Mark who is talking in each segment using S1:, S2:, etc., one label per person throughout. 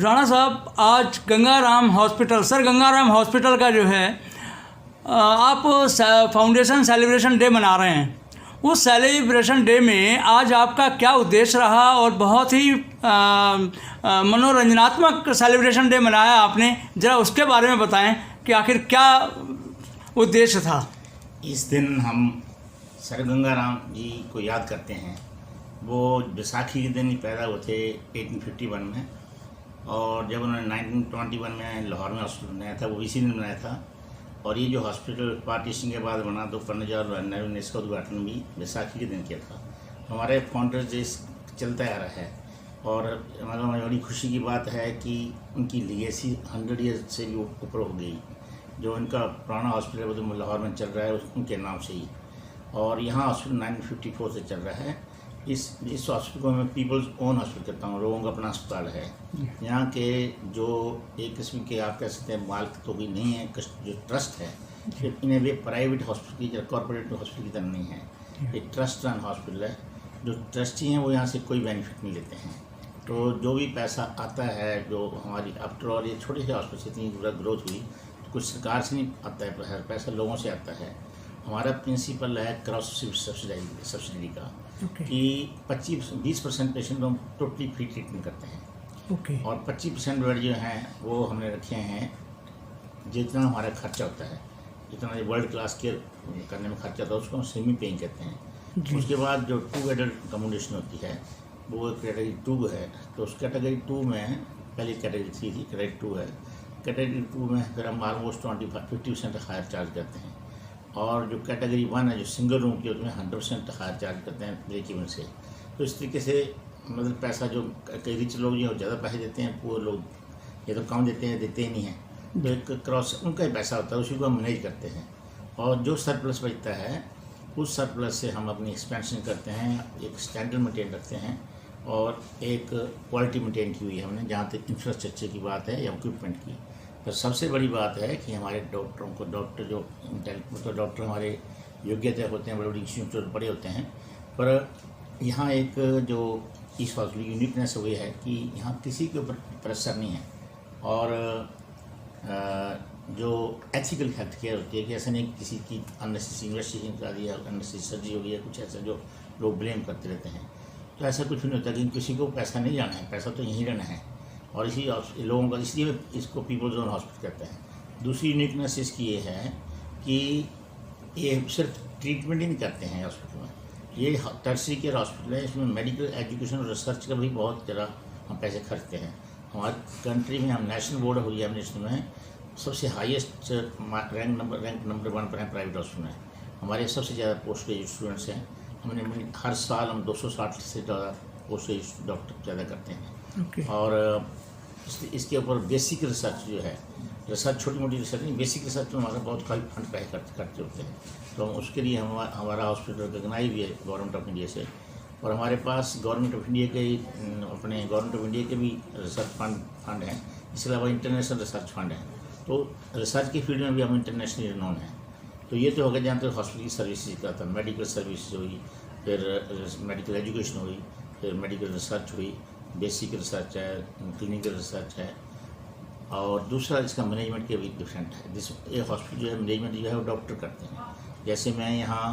S1: राणा साहब, आज Gangaram hospital, sir Gangaram hospital का जो है आप फाउंडेशन सेलिब्रेशन डे मना रहे हैं। उस सेलिब्रेशन डे में आज आपका क्या उद्देश्य रहा और बहुत ही मनोरंजनात्मक सेलिब्रेशन डे मनाया आपने, ज़रा उसके बारे में बताएं कि आखिर क्या उद्देश्य था।
S2: इस दिन हम सर गंगाराम जी को याद करते हैं। वो बैसाखी के दिन ही पैदा हुए थे 1851 में, और जब उन्होंने 1921 में लाहौर में हॉस्पिटल बनाया था वो इसी दिन बनाया था। और ये जो हॉस्पिटल पार्टीशन के बाद बना तो पंडित जवाहरलाल नेहरू ने इसका उद्घाटन भी बैसाखी के दिन किया था। हमारे फाउंडर्स डे चलता आ रहा है और मतलब हमारी बड़ी खुशी की बात है कि उनकी लीगेसी 100 ईयर से भी ऊपर हो गई। जो उनका पुराना हॉस्पिटल वो तो लाहौर में चल रहा है उनके नाम से ही, और यहाँ हॉस्पिटल 1954 से चल रहा है। इस हॉस्पिटल को मैं पीपल्स ओन हॉस्पिटल कहता हूँ, लोगों का अपना अस्पताल है। यहाँ के जो एक किस्म के आप कह सकते हैं मालिक तो भी नहीं है, जो ट्रस्ट है इन्हें वे प्राइवेट हॉस्पिटल की कॉर्पोरेट हॉस्पिटल की तरह नहीं है। एक ट्रस्ट रन हॉस्पिटल है। जो ट्रस्टी हैं वो यहाँ से कोई बेनिफिट नहीं लेते हैं। तो जो भी पैसा आता है, जो हमारी आफ्टर ऑल ये छोटे से हॉस्पिटल से इतनी ग्रोथ हुई, तो कुछ सरकार से नहीं आता है पैसा, लोगों से आता है। हमारा प्रिंसिपल है क्रॉस सब्सिडी का कि 20% पेशेंट हम टोटली फ्री ट्रीटमेंट करते हैं। और 25% बेड जो हैं वो हमने रखे हैं जितना हमारा खर्चा होता है, जितना वर्ल्ड क्लास केयर करने में खर्चा होता है उसको हम सेमी पेइंग कहते हैं। उसके बाद जो 2 बेड अकोमोडेशन होती है वो कैटेगरी 2 है। तो उस कैटेगरी 2 में पहले कैटेगरी 3 थी, कैटेगरी 2 है। कैटेगरी 2 में फिर हम ऑलमोस्ट 50% हायर चार्ज करते हैं। और जो कैटेगरी 1 है जो सिंगल रूम की, उसमें 100% हायर चार्ज करते हैं ब्रेक इवन से। तो इस तरीके से मतलब पैसा जो कई रिच लोग जो ज़्यादा पैसे देते हैं, वो लोग ये तो कम देते हैं, देते ही नहीं हैं। तो एक क्रॉस उनका ही पैसा होता है, उसी को हम मैनेज करते हैं। और जो सरप्लस बचता है उस सरप्लस से हम अपनी एक्सपेंशन करते हैं, एक स्टैंडर्ड मेंटेन रखते हैं और एक क्वालिटी मेंटेन की हुई है हमने, जहाँ तक इंफ्रास्ट्रक्चर की बात है या इक्विपमेंट की। तो सबसे बड़ी बात है कि हमारे डॉक्टरों को, डॉक्टर हमारे योग्यता होते हैं, बड़े बड़ी इंस्टीट्यूट बड़े होते हैं। पर यहाँ एक जो इस हॉस्पिटल की यूनिकनेस हुई है कि यहाँ किसी के ऊपर प्रेशर नहीं है। और जो एथिकल हेल्थ केयर होती है कि ऐसा नहीं किसी की अननेसेसरी इन्वेस्टिगेशन करा दिया, अननेसेसरी सर्जरी हो गई है, कुछ ऐसा जो लोग ब्लेम करते रहते हैं। तो ऐसा कुछ नहीं होता कि किसी को पैसा नहीं जाना है, पैसा तो यहीं रहना है। और इसी लोगों का, इसलिए इसको पीपल्स ओन हॉस्पिटल कहते हैं। दूसरी यूनिकनेस इसकी ये है कि ये सिर्फ ट्रीटमेंट ही नहीं करते हैं हॉस्पिटल में, ये टर्शरी केयर हॉस्पिटल है। इसमें मेडिकल एजुकेशन और रिसर्च का भी बहुत ज़्यादा हम पैसे खर्चते हैं। हमारी कंट्री में हम नेशनल बोर्ड ऑफ एग्जामिनेशन में सबसे हाईएस्ट रैंक नंबर 1 पर है प्राइवेट हॉस्पिटल में। हमारे सबसे ज़्यादा पोस्ट ग्रेजुएट स्टूडेंट्स हैं। हमने हर साल हम 260 से ज़्यादा पोस्ट ग्रेजुएट डॉक्टर ज़्यादा करते हैं। और इसके ऊपर बेसिक रिसर्च जो है, रिसर्च छोटी मोटी रिसर्च नहीं, बेसिक रिसर्च में हमारा बहुत काफ़ी फंड पैसे खर्च होते हैं। तो उसके लिए हमारा हॉस्पिटल रिकॉग्नाइज भी है गवर्नमेंट ऑफ इंडिया से। और हमारे पास गवर्नमेंट ऑफ इंडिया के अपने गवर्नमेंट ऑफ इंडिया के भी रिसर्च फंड हैं। इसके अलावा इंटरनेशनल रिसर्च फंड हैं। तो रिसर्च की फील्ड में भी हम इंटरनेशनली रिनोन हैं। तो ये तो हो गया जहाँ तक हॉस्पिटल की सर्विसेज का था। मेडिकल सर्विस हुई, फिर मेडिकल एजुकेशन हुई, फिर मेडिकल रिसर्च हुई, बेसिक रिसर्च है, क्लिनिकल रिसर्च है। और दूसरा इसका मैनेजमेंट के भी डिफरेंट है। ये हॉस्पिटल जो है मैनेजमेंट जो है वो डॉक्टर करते हैं। जैसे मैं यहाँ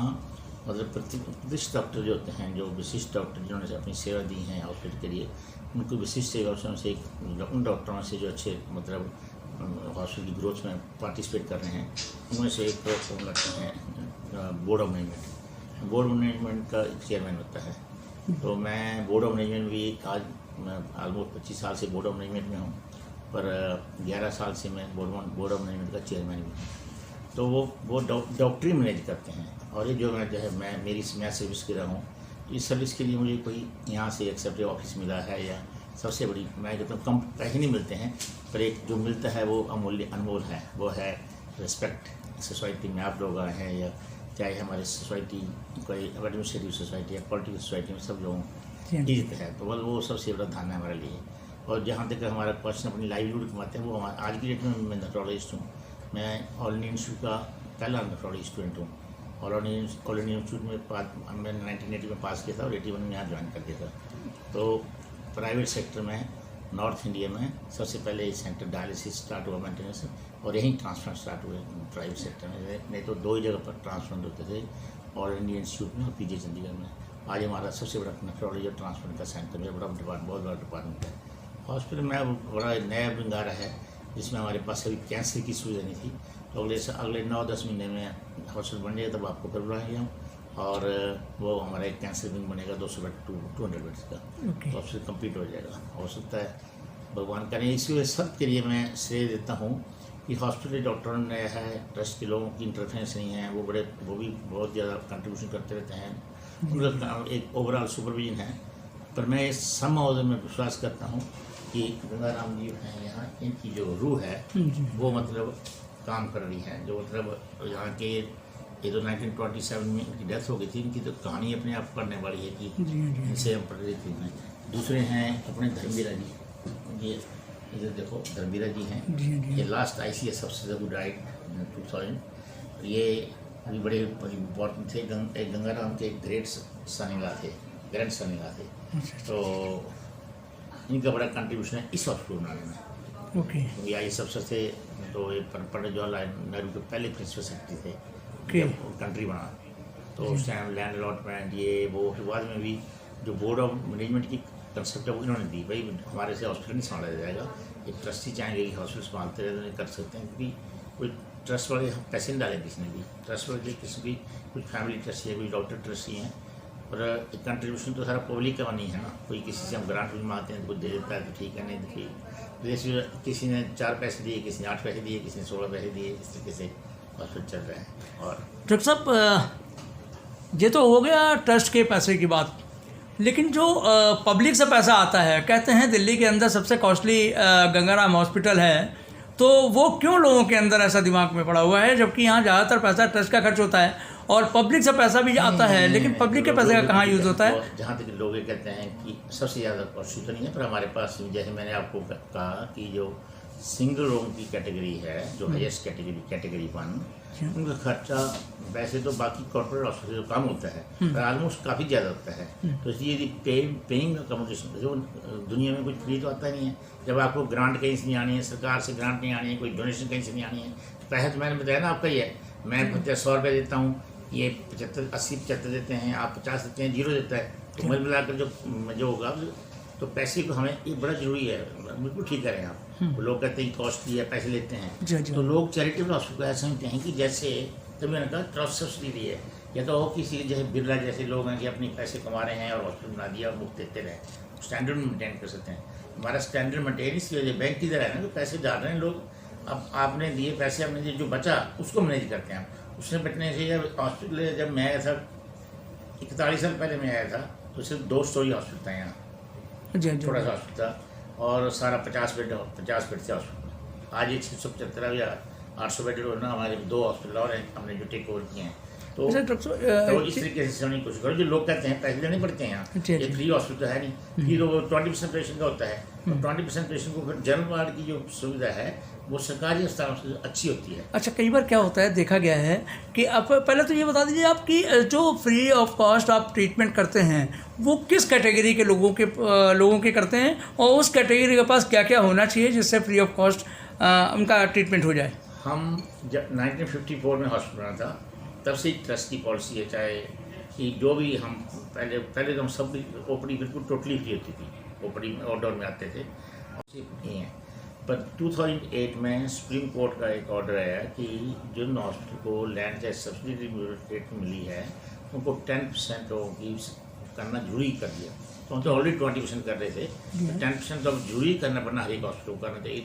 S2: मतलब प्रतिष्ठित डॉक्टर जो होते हैं, जो विशिष्ट डॉक्टर जिन्होंने अपनी सेवा दी हैं हॉस्पिटल के लिए, उनको विशिष्ट सेवा से उन डॉक्टरों से जो अच्छे मतलब हॉस्पिटल की ग्रोथ में पार्टिसिपेट कर रहे हैं, उनमें से एक लगते हैं board of management. Board of management का एक चेयरमैन होता है। तो मैं बोर्ड ऑफ मैनेजमेंट भी आज मैं ऑलमोस्ट 25 साल से बोर्ड ऑफ मैनेजमेंट में हूँ, पर 11 साल से मैं बोर्ड ऑफ मैनेजमेंट का चेयरमैन भी हूँ। तो वो डॉक्टरी मैनेज करते हैं। और ये जो मैं सर्विस कर रहा हूँ, इस सर्विस के लिए मुझे कोई यहाँ से एक्सेप्टिव ऑफिस मिला है या सबसे बड़ी, मैं कहता हूँ कम पैसे नहीं मिलते हैं, पर एक जो मिलता है वो अनमोल है। वो है रिस्पेक्ट। सोसाइटी में आप लोग आए हैं, या चाहे हमारे सोसाइटी कोई एडमिनिस्ट्रेटिव सोसाइटी या पॉलिटिकल सोसाइटी में सब लोगों की इज्जत है। तो वो सबसे बड़ा धन है हमारे लिए। और जहाँ तक हमारा पर्सन अपनी लाइवलीहुड कमाते हैं, वो आज की डेट में मैं नेफ्रोलॉजिस्ट हूँ। मैं ऑल इंडिया इंस्टीट्यूट का पहला नेफ्रोलॉजी स्टूडेंट हूँ। ऑल इंडिया इंस्टीट्यूट में मैंने 1980 में पास किया था और 81 में यहाँ ज्वाइन कर दिया था। तो प्राइवेट सेक्टर में नॉर्थ इंडिया में सबसे पहले ये सेंटर डायलिसिस स्टार्ट हुआ मेंटेनेंस, और यहीं ट्रांसप्लांट स्टार्ट हुए प्राइवेट सेक्टर में। नहीं तो 2 ही जगह पर ट्रांसप्लांट होते थे, ऑल इंडिया इंस्टीट्यूट में और पीजी चंडीगढ़ में। आज हमारा सबसे बड़ा नेफ्रोलॉजी और ट्रांसप्लांट का सेंटर है, बड़ा डिपार्टमेंट, बहुत बड़ा डिपार्टमेंट है। हॉस्पिटल में अब बड़ा नया विंग आ रहा है, जिसमें हमारे पास अभी कैंसर की सुविधा नहीं थी, तो अगले 9-10 महीने में हॉस्पिटल बन जाएगा, तब आपको फिर बुलाएंगे हम। और वो हमारा एक कैंसर विंग बनेगा 200 बेड 200 बेड्स का, तो उससे कंप्लीट हो जाएगा। हो सकता है भगवान करे। इसलिए सबके लिए मैं श्रेय देता हूँ कि हॉस्पिटल डॉक्टरों ने है, ट्रस्ट के लोगों की इंटरफेरेंस नहीं है, वो भी बहुत ज़्यादा कंट्रीब्यूशन करते रहते हैं, उनका एक ओवरऑल सुपरविजन है। पर मैं इस सम अवधि में विश्वास करता हूँ कि गंगाराम जी हैं यहाँ, इनकी जो रूह है वो मतलब काम कर रही है। जो मतलब यहाँ के, ये तो 1927 में इनकी डेथ हो गई थी, इनकी तो कहानी अपने आप पढ़ने वाली है कि इनसे हम प्रेरित हुए हैं। दूसरे हैं अपने धर्मवीरा जी, ये इधर देखो धर्मवीरा जी हैं, ये लास्ट ICS अफसर हु डाइड 2000। ये अभी बड़े इम्पोर्टेंट थे, गंगाराम के ग्रेट सन-इन-लॉ थे, ग्रैंड सन-इन-लॉ थे। तो इनका बड़ा कंट्रीब्यूशन है इस हॉस्पिटल बनाने में। क्योंकि ICS अफसर थे, तो ये पंडित जवाहरलाल नेहरू के पहले प्रिंसिपल सेक्रेटरी थे कंट्री बना। तो उस टाइम लैंड अलॉटमेंट ये वो, फिर बाद में भी जो बोर्ड ऑफ मैनेजमेंट की कंसेप्ट है वो इन्होंने दी, भाई हमारे से हॉस्पिटल नहीं संभाला जाएगा, एक ट्रस्टी चाहेंगे कि हॉस्पिटल संभालते रहे, तो नहीं कर सकते हैं, क्योंकि कोई ट्रस्ट वाले हम पैसे नहीं डाले किसी ने भी। ट्रस्ट वाले किसी भी, कुछ फैमिली ट्रस्टी है, कोई डॉक्टर ट्रस्टी हैं, और कंट्रीब्यूशन तो सारा पब्लिक का नहीं है ना। कोई किसी से हम ग्रांट भी मांगते हैं तो कुछ दे देता है तो ठीक है, नहीं तो ठीक। जैसे किसी ने 4 पैसे दिए, किसी ने 8 पैसे दिए, किसी ने 16 पैसे दिए, इस तरीके से हॉस्पिटल चल रहा है। और
S1: डॉक्टर साहब, ये तो हो गया ट्रस्ट के पैसे की बात, लेकिन जो पब्लिक से पैसा आता है, कहते हैं दिल्ली के अंदर सबसे कॉस्टली गंगाराम हॉस्पिटल है, तो वो क्यों लोगों के अंदर ऐसा दिमाग में पड़ा हुआ है, जबकि यहाँ ज़्यादातर पैसा ट्रस्ट का खर्च होता है और पब्लिक से पैसा भी आता है, लेकिन पब्लिक के पैसे का कहाँ यूज़ होता है?
S2: जहाँ तक लोग ये कहते हैं कि सबसे ज़्यादा कॉस्टली तो नहीं है, पर हमारे पास जैसे मैंने आपको कहा कि जो सिंगल रूम की कैटेगरी है, जो हाईएस्ट कैटेगरी 1, उनका खर्चा वैसे तो बाकी कॉर्पोरेट हॉस्पिटल कम होता है, पर ऑलमोस्ट काफ़ी ज़्यादा होता है। तो इसलिए यदि पेइंग अकोमोडेशन, जो दुनिया में कुछ फ्री तो आता नहीं है, जब आपको ग्रांट कहीं से नहीं आनी है, सरकार से ग्रांट नहीं आनी है, कोई डोनेशन कहीं से नहीं आनी है, पैसा तो मैंने बताया ना आपका ही है। मैं 100 रुपये देता हूँ, ये 75 देते हैं, आप 50 देते हैं, 0 देता है, तो मिल मिलाकर जो होगा, तो पैसे को हमें ये बड़ा जरूरी है। बिल्कुल ठीक करें आप। लोग कहते हैं कॉस्टली है, पैसे लेते हैं, तो लोग चैरिटेबल हॉस्पिटल को ऐसा समझते हैं कि जैसे तभी मैंने कहा ट्रस्ट सब्सिडी दी है, या तो किसी जैसे बिरला जैसे लोग हैं कि अपने पैसे कमा रहे हैं और हॉस्पिटल बना दिया और मुफ्त देते रहे, स्टैंडर्ड मेंटेन कर सकते हैं। हमारा स्टैंडर्ड मेंटेन इसकी वजह बैंक की तरह है ना, तो पैसे डाल रहे हैं लोग, अब आपने दिए पैसे, आपने दिए, जो बचा उसको मैनेज करते हैं। उसने बचने से हॉस्पिटल, जब मैं आया था 41 साल पहले मैं आया था, तो सिर्फ 2 स्टोरी हॉस्पिटल था यहाँ, छोटा सा हॉस्पिटल था, और सारा 50 बेड से हॉस्पिटल। आज ये 675 या 800 बेड ना, हमारे 2 हॉस्पिटल और हैं हमने जो टेक ओवर किए हैं। तो इस तरीके से समझने की कोशिश करो। जो लोग कहते हैं पैसे देने पड़ते हैं यहाँ, ये फ्री हॉस्पिटल है नहीं, फ्री तो 20% पेशेंट का होता है, और 20% पेशेंट को फिर जनरल वार्ड की जो सुविधा है वो सरकारी अस्पतालों से अच्छी होती है।
S1: अच्छा, कई बार क्या होता है, देखा गया है कि आप पहले तो ये बता दीजिए आप कि जो फ्री ऑफ कॉस्ट आप ट्रीटमेंट करते हैं वो किस कैटेगरी के लोगों के करते हैं, और उस कैटेगरी के पास क्या क्या होना चाहिए जिससे फ्री ऑफ कॉस्ट उनका ट्रीटमेंट हो जाए?
S2: हम जब 1954 में हॉस्पिटल बना था, तब से ट्रस्ट की पॉलिसी है, चाहे कि जो भी हम पहले तो हम सब ओपीडी बिल्कुल टोटली फ्री होती थी, ओपीडी ऑर्डर में आते थे, पर 2008 में सुप्रीम कोर्ट का एक ऑर्डर आया कि जिन हॉस्पिटल को लैंड चाहे सब्सिडी रेट मिली है उनको 10% की करना जरूरी कर दिया। तो हम तो ऑलरेडी 20% कर रहे थे, 10% तो अब जरूरी करना पड़ना हर एक हॉस्पिटल को करना चाहिए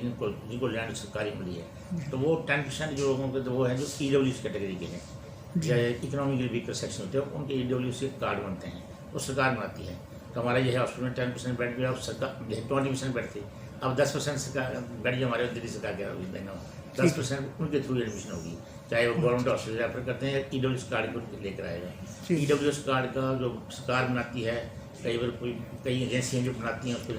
S2: जिनको लैंड सरकारी मिली है। तो वो 10% जो लोगों के तो वो है जो EWS कैटेगरी के हैं, या इकोनॉमिकली वीकर सेक्शन होते हैं, उनके EWS के कार्ड बनते हैं, वो सरकार बनाती है। तो हमारा यह हॉस्पिटल में 10% बेड भी, सरकार 20% बेड थे, अब 10% सरकार बेड जो हमारे दिल्ली सरकार के देना, 10% उनके थ्रू एडमिशन होगी, चाहे वो गवर्नमेंट हॉस्पिटल रेफर करते हैं या EWS कार्ड को लेकर आएगा। EWS कार्ड का जो सरकार बनाती है, कई बार कई एजेंसियाँ जो बनाती हैं उसको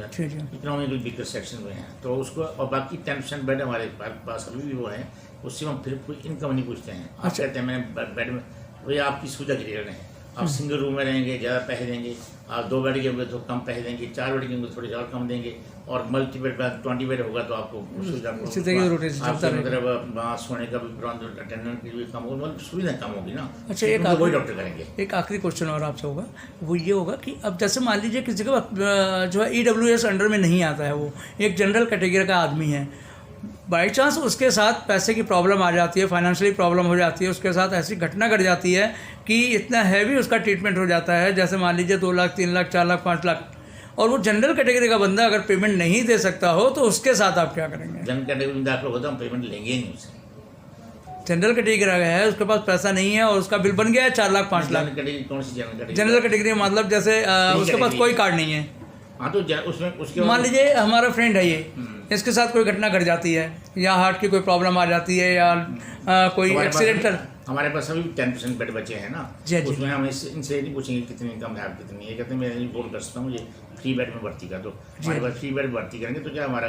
S2: इकोनॉमिकल वीकर सेक्शन में हैं, तो उसको, और बाकी 10% बेड हमारे पास अभी भी वो हैं, उससे हम फिर कोई इनकम नहीं पूछते हैं। आप कहते हैं मैंने बेड में, वही आपकी सुविधा के लिए रहे हैं, आप सिंगल रूम में रहेंगे ज़्यादा पैसे देंगे, आप 2 बेड के होंगे तो कम पैसे देंगे, 4 बेड के होंगे थोड़े और कम देंगे, और मल्टी बेड 20 बेड होगा तो आपको
S1: इसी तरह की रोटेशन चलता रहेगा।
S2: मतलब वहाँ सोने का भी प्रबंध, अटेंडेंट की भी कम होगी, मतलब सुविधा कम होगी ना।
S1: अच्छा, एक
S2: वही डॉक्टर करेंगे।
S1: एक आखिरी क्वेश्चन और आपसे होगा, वो ये होगा कि अब जैसे मान लीजिए किसी का जो है EWS अंडर में नहीं आता है, वो एक जनरल कैटेगरी का आदमी है, बाई चांस उसके साथ पैसे की प्रॉब्लम आ जाती है, फाइनेंशियली प्रॉब्लम हो जाती है, उसके साथ ऐसी घटना घट जाती है कि इतना हैवी उसका ट्रीटमेंट हो जाता है, जैसे मान लीजिए 2 लाख 3 लाख 4 लाख 5 लाख, और वो जनरल कैटेगरी का बंदा अगर पेमेंट नहीं दे सकता हो तो उसके साथ आप क्या करेंगे?
S2: जनरल कैटेगरी में दाखिल होता हम पेमेंट लेंगे ही नहीं उससे।
S1: जनरल कैटेगरी का है, उसके पास पैसा नहीं है और उसका बिल बन गया है 4 लाख 5 लाख।
S2: जनरल कैटेगरी कौन सी जनरल कैटेगरी?
S1: जनरल कैटेगरी मतलब जैसे उसके पास कोई कार्ड नहीं है।
S2: हाँ तो उसमें उसके
S1: मान लीजिए हमारा फ्रेंड है ये, इसके साथ कोई घटना घट जाती है या हार्ट की कोई प्रॉब्लम आ जाती है या कोई एक्सीडेंटल।
S2: हमारे पास अभी 10% बेड बचे हैं ना,
S1: जी, जी।
S2: उसमें हम इनसे नहीं पूछेंगे कितनी इनकम है आप कितनी है, कहते हैं मैं रिपोर्ट कर सकता हूँ मुझे फ्री बेड में भर्ती कर दो। हमारे पास फ्री बेड भर्ती करेंगे तो क्या हमारा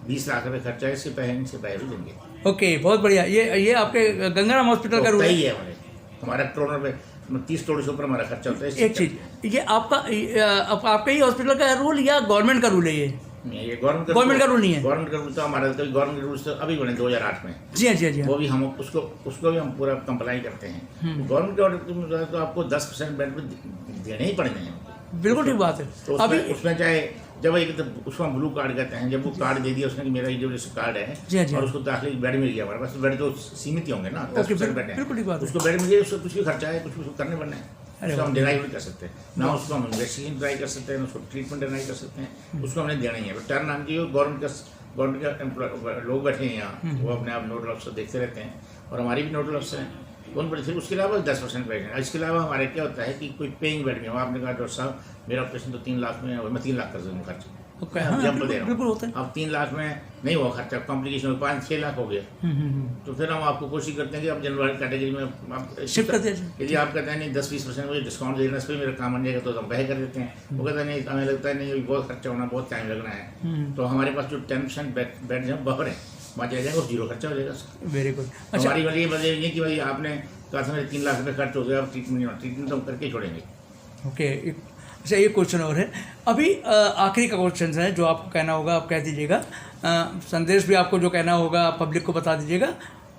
S2: 20 लाख रुपये खर्चा है, इससे पैसे भी देंगे।
S1: ओके, बहुत बढ़िया। ये आपके गंगाराम हॉस्पिटल का रूल
S2: है ही है। हमारा करोड़ में 30 करोड़ से ऊपर हमारा खर्चा होता है।
S1: एक चीज़, ये आपका ही हॉस्पिटल का रूल या गवर्नमेंट का रूल है?
S2: ये
S1: गवर्नमेंट का रूल नहीं है।
S2: गवर्नमेंट का रूल तो हमारा गवर्नमेंट रूल तो अभी बने 2008 में।
S1: जी हाँ, जी हाँ।
S2: वो भी हम उसको भी हम पूरा कंप्लाई करते हैं। गवर्नमेंट के ऑर्डर तो आपको 10% बेड देने ही पड़ते हैं।
S1: बिल्कुल ठीक बात है।
S2: तो उसमें चाहे जब एक तो उसको हम ब्लू कार्ड कहते हैं, जब वो कार्ड दे दिया उसने कि मेरा EWS कार्ड है और उसको दाखिले बेड मिल गया, हमारे पास बेड तो सीमित ही होंगे ना, 10% बेड है, उसको बेड मिल गया, उसको कुछ भी खर्चा है कुछ करने बनना है, उसको हम डिनाई भी कर सकते हैं ना, उसको हम इन्वेस्टिगेशन ट्राई कर सकते हैं, उसको ट्रीटमेंट डिनाई कर सकते हैं, उसको हमने देना ही है। टर्न नाम की गवर्नमेंट का लोग बैठे हैं यहाँ, वो अपने आप नोडल अफसर देखते रहते हैं और हमारी भी नोडल अफसर हैं कौन बड़े थे। उसके अलावा 10% बेड है। इसके अलावा हमारे क्या होता है कि कोई पेइंग बेड में हो, आपने कहा डॉक्टर साहब मेरा ऑपरेशन तो 3 लाख में है और मैं 3 लाख कर दूँगा खर्च, एग्जाम्पल दे रहा हूँ। अब 3 लाख में नहीं हुआ खर्चा, कॉम्प्लिकेशन में 5-6 लाख हो गया, तो फिर हम आपको कोशिश करते हैं कि आप जनरल कैटेगरी में आप
S1: शिफ्ट कर दीजिए।
S2: यदि आप कहते हैं नहीं 10-20% मुझे डिस्काउंट देना, इस पर मेरा काम बन जाएगा तो हम वह कर देते हैं। वो कहते हैं नहीं हमें लगता है नहीं बहुत खर्चा होना, बहुत टाइम लगना है, तो हमारे पास जो 10% बेड जो बफर है वहाँ चले जाएगा, 0 खर्चा हो जाएगा।
S1: Very good.
S2: हमारी वाली वजह ये कि भाई आपने कहा था मेरे 3 लाख रुपये खर्च हो गया, अब ट्रीटमेंट हम करके छोड़ेंगे।
S1: ओके, अच्छा एक क्वेश्चन और है अभी, आखिरी का क्वेश्चन है जो आपको कहना होगा आप कह दीजिएगा, संदेश भी आपको जो कहना होगा आप पब्लिक को बता दीजिएगा।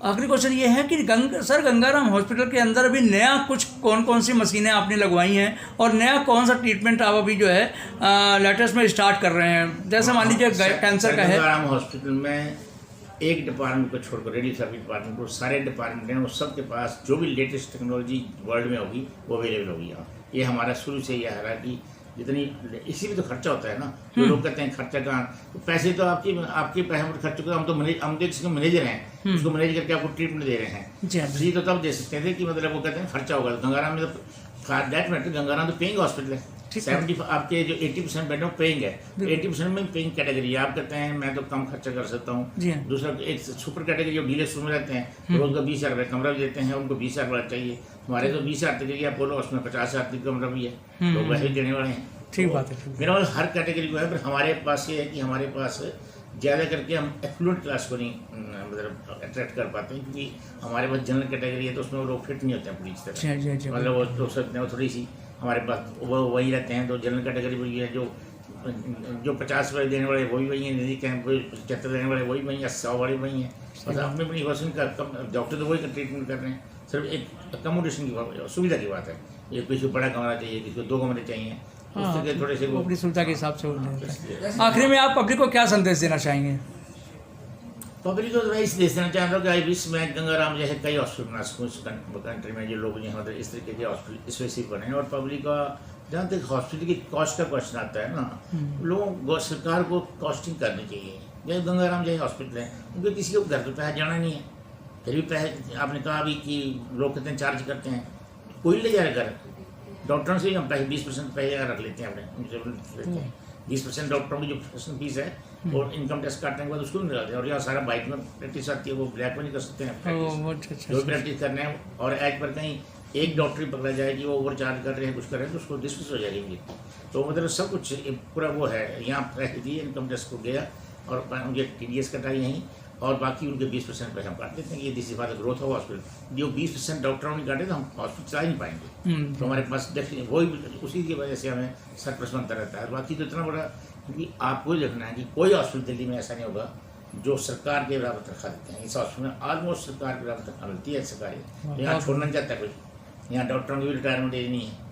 S1: आखिरी क्वेश्चन ये है कि सर गंगाराम हॉस्पिटल के अंदर अभी नया कुछ कौन सी मशीनें आपने लगवाई हैं और नया कौन सा ट्रीटमेंट आप अभी जो है लेटेस्ट में स्टार्ट कर रहे हैं? जैसे मान लीजिए कैंसर का है।
S2: गंगाराम हॉस्पिटल में एक डिपार्टमेंट को छोड़कर रेडियोथेरेपी डिपार्टमेंट को सारे डिपार्टमेंट हैं, वो सबके पास जो भी लेटेस्ट टेक्नोलॉजी वर्ल्ड में होगी वो अवेलेबल होगी यहाँ। ये हमारा शुरू से यह है कि जितनी इसी में तो खर्चा होता है ना, तो लोग कहते हैं खर्चा कहाँ, तो पैसे तो आपके पैसे खर्च चुके, हम तो किसी मैनेजर हैं, उसको मैनेज करके आपको ट्रीटमेंट दे रहे हैं। फ्री तो तब दे सकते थे कि मतलब वो कहते हैं खर्चा होगा। गंगाराम में तो डेट मैटर, गंगाराम तो पेइंग हॉस्पिटल है, 70 आपके जो 80% बेड पेइंग है, 80% में पेइंग कैटेगरी है। आप कहते हैं मैं तो कम खर्चा कर सकता हूँ। दूसरा एक सुपर कैटेगरी जो डीलक्स रूम में रहते हैं, तो उनको 20,000 रुपये कमरा भी देते हैं, उनको 20,000 चाहिए। हमारे तो 20,000 तक आप बोलो, उसमें 50,000 तक कमरा भी है, लोग वैसे देने वाले हैं।
S1: ठीक बात है।
S2: मेरा मतलब हर कैटेगरी को है, पर हमारे पास ये है कि हमारे पास ज़्यादा करके हम एफ्लुएंट क्लास को नहीं मतलब अट्रैक्ट कर पाते हैं, क्योंकि हमारे पास जनरल कैटेगरी है तो उसमें वो लोग फिट नहीं होते हैं पूरी तरह, मतलब वो तो सकते हैं वो थोड़ी सी हमारे पास वो वही रहते हैं। तो जनरल कैटेगरी वही है, जो 50 रुपये देने वाले वही वही हैं, 75 देने वाले वही वही हैं, 100 वाले वही हैं। मतलब अपनी अपनी क्वेश्चन का डॉक्टर तो वही का ट्रीटमेंट कर रहे हैं, सिर्फ एक अकोमोडेशन की सुविधा की बात है। ये किसी को बड़ा कमरा चाहिए, किसी को 2 कमरे चाहिए, थोड़े से वो
S1: अपनी सुविधा के हिसाब से। आखिरी में आप पब्लिक को क्या संदेश देना चाहेंगे?
S2: पब्लिक को मैं इस देश देना चाहता हूँ कि आई विश मैं गंगाराम जैसे कई हॉस्पिटल बना सकूँ इस कंट्री में, जो लोग यहाँ मतलब इस तरीके के हॉस्पिटल स्पेसिफिक बने। और पब्लिक का जहाँ तक हॉस्पिटल की कॉस्ट का क्वेश्चन आता है ना, लोगों सरकार को कॉस्टिंग करनी चाहिए। जैसे गंगाराम जैसे हॉस्पिटल है, क्योंकि किसी को घर पर पैसा जाना नहीं है, फिर भी पैसे आपने कहा अभी कि लोग कहते हैं चार्ज करते हैं, कोई ले जाएगा घर। डॉक्टरों से हम पैसे 20% पैसे रख लेते हैं अपने, 20% डॉक्टरों की जो प्रोफेशनल फीस है और इनकम टैक्स काटने के बाद उसको निकालते हैं। और यहाँ सारा बाइक में प्रैक्टिस आती है, वो ब्लैक में नहीं कर सकते हैं जो प्रैक्टिस करने हैं। और एज पर कहीं एक डॉक्टर ही पकड़ा जाए कि वो ओवर चार्ज कर रहे हैं, कुछ कर रहे हैं, तो उसको डिस्मिस हो जाएगी। तो मतलब सब कुछ पूरा वो है। यहाँ पैसे दिए, इनकम टैक्स को गया और उनके TDS कटाई यहीं, और बाकी उनके 20% पैसे हम काट देते हैं। ये this is growth of hospital. जो 20% डॉक्टरों ने काटे तो हम हॉस्पिटल चला ही नहीं पाएंगे। तो हमारे पास वही उसी की वजह से हमें सरप्लस बनता रहता है। बाकी तो इतना बड़ा, क्योंकि आपको देखना है कि कोई हॉस्पिटल दिल्ली में ऐसा नहीं होगा जो सरकार के बराबर तनख्वाह देते हैं। इस हॉस्पिटल में ऑलमोस्ट सरकार के बराबर तनख्वाह मिलती है सरकारी। यहाँ छोड़ना नहीं चाहता कोई। यहाँ डॉक्टरों की भी रिटायरमेंट एज नहीं है।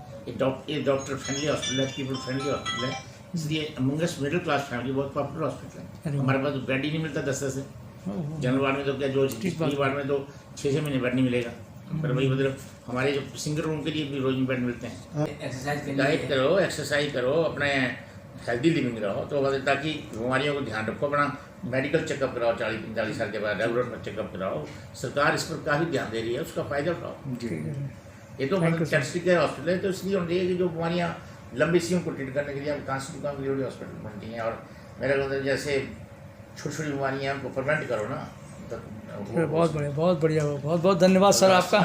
S2: ये डॉक्टर फ्रेंडली हॉस्पिटल है, पीपल फ्रेंडली हॉस्पिटल है। इसलिए अमंगस्ट मिडिल क्लास फैमिली बहुत पॉपुलर हॉस्पिटल है। हमारे पास तो बेड ही नहीं मिलता 10 से। जनरल वार्ड में तो क्या, जो फ्री वार्ड में तो 6 महीने बेड नहीं मिलेगा। पर वही मतलब हमारे जो सिंगल रूम के लिए भी रोज बेड मिलते हैं। डाइट करो, एक्सरसाइज करो, अपने हेल्दी लिविंग रहो, तो ताकि बीमारियों को ध्यान रखो। अपना मेडिकल चेकअप कराओ 40-45 साल के बाद, रेगुलर चेकअप कराओ। सरकार इस पर काफ़ी ध्यान दे रही है, उसका फ़ायदा उठाओ। ये तो मतलब चर्चित केयर हॉस्पिटल है, तो इसलिए हम देखिए कि जो बीमारियाँ लंबी सी को ट्रीट करने के लिए अब कांस्टिट्यूशन हॉस्पिटल बनती हैं। और मेरा मतलब जैसे छोटी छोटी बीमारियाँ उनको प्रिवेंट करो ना, तो
S1: बहुत बढ़िया, बहुत बढ़िया, बहुत बहुत धन्यवाद सर आपका।